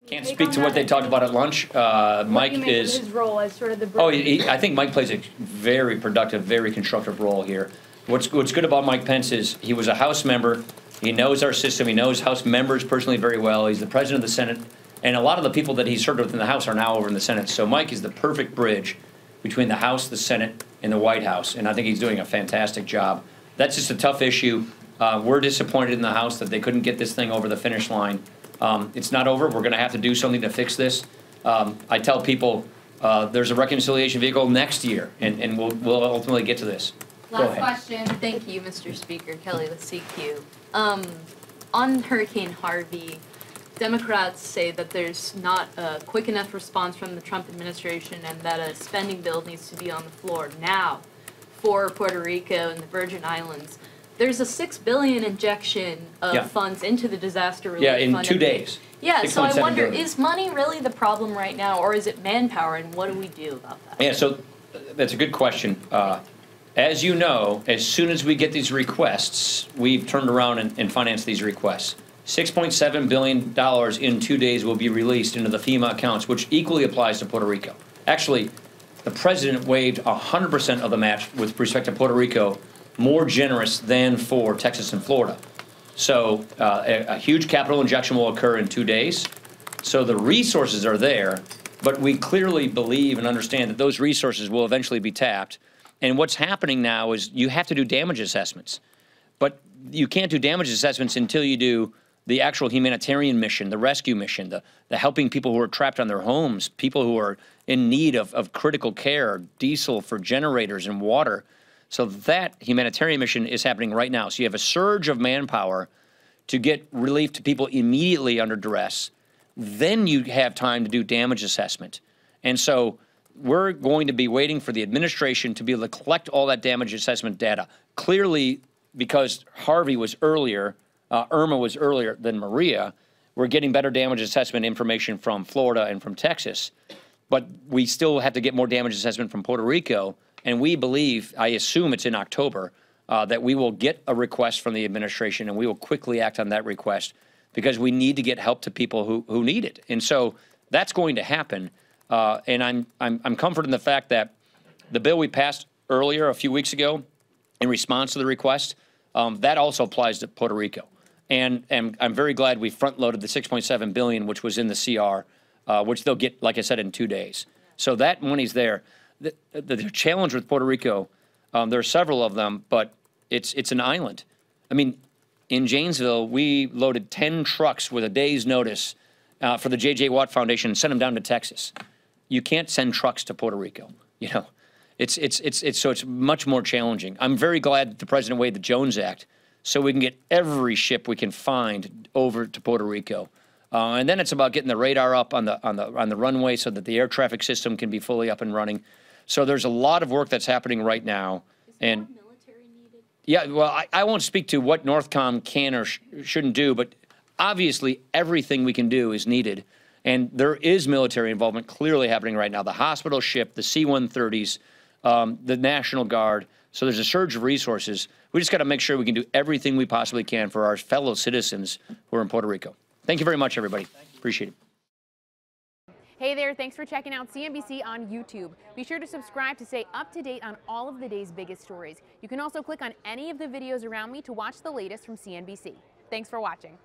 Can't speak to what they talked about at lunch. Mike is his role as sort of the. Oh, I think Mike plays a very productive, very constructive role here. What's good about Mike Pence is he was a House member. He knows our system. He knows House members personally very well. He's the president of the Senate, and a lot of the people that he served with in the House are now over in the Senate. So Mike is the perfect bridge between the House, the Senate, and the White House, and I think he's doing a fantastic job. That's just a tough issue. We're disappointed in the House that they couldn't get this thing over the finish line. It's not over. We're going to have to do something to fix this. I tell people there's a reconciliation vehicle next year, and we'll ultimately get to this. Last question. Thank you, Mr. Speaker. Kelly with CQ. On Hurricane Harvey, Democrats say that there's not a quick enough response from the Trump administration and that a spending bill needs to be on the floor now for Puerto Rico and the Virgin Islands. There's a $6 billion injection of funds into the disaster relief fund. Yeah, in 2 days. Yeah, so I wonder, billion. Is money really the problem right now, or is it manpower, and what do we do about that? Yeah, so that's a good question. As you know, as soon as we get these requests, we've turned around and financed these requests. $6.7 billion in 2 days will be released into the FEMA accounts, which equally applies to Puerto Rico. Actually, the president waived 100% of the match with respect to Puerto Rico, more generous than for Texas and Florida. So a huge capital injection will occur in 2 days. So the resources are there, but we clearly believe and understand that those resources will eventually be tapped. And what's happening now is you have to do damage assessments. But you can't do damage assessments until you do the actual humanitarian mission, the rescue mission, the helping people who are trapped on their homes, people who are in need of critical care, diesel for generators and water. So that humanitarian mission is happening right now. So you have a surge of manpower to get relief to people immediately under duress. Then you have time to do damage assessment. And so we're going to be waiting for the administration to be able to collect all that damage assessment data. Clearly, because Harvey was earlier, Irma was earlier than Maria, we're getting better damage assessment information from Florida and from Texas. But we still have to get more damage assessment from Puerto Rico. And we believe, I assume it's in October, that we will get a request from the administration and we will quickly act on that request because we need to get help to people who need it. And so that's going to happen. And I'm comforted in the fact that the bill we passed earlier, a few weeks ago, in response to the request, that also applies to Puerto Rico. And I'm very glad we front-loaded the $6.7 billion, which was in the CR, which they'll get, like I said, in 2 days. So that money's there. The challenge with Puerto Rico, there are several of them, but it's an island. I mean, in Janesville, we loaded 10 trucks with a day's notice for the J.J. Watt Foundation and sent them down to Texas. You can't send trucks to Puerto Rico. You know, so it's much more challenging. I'm very glad that the president waived the Jones Act so we can get every ship we can find over to Puerto Rico. And then it's about getting the radar up on the runway so that the air traffic system can be fully up and running. So there's a lot of work that's happening right now. Is more military needed? Yeah, well, I won't speak to what Northcom can or shouldn't do, but obviously everything we can do is needed. And there is military involvement clearly happening right now. The hospital ship, the C-130s, the National Guard. So there's a surge of resources. We just got to make sure we can do everything we possibly can for our fellow citizens who are in Puerto Rico. Thank you very much, everybody. Appreciate it. Hey there, thanks for checking out CNBC on YouTube. Be sure to subscribe to stay up to date on all of the day's biggest stories. You can also click on any of the videos around me to watch the latest from CNBC. Thanks for watching.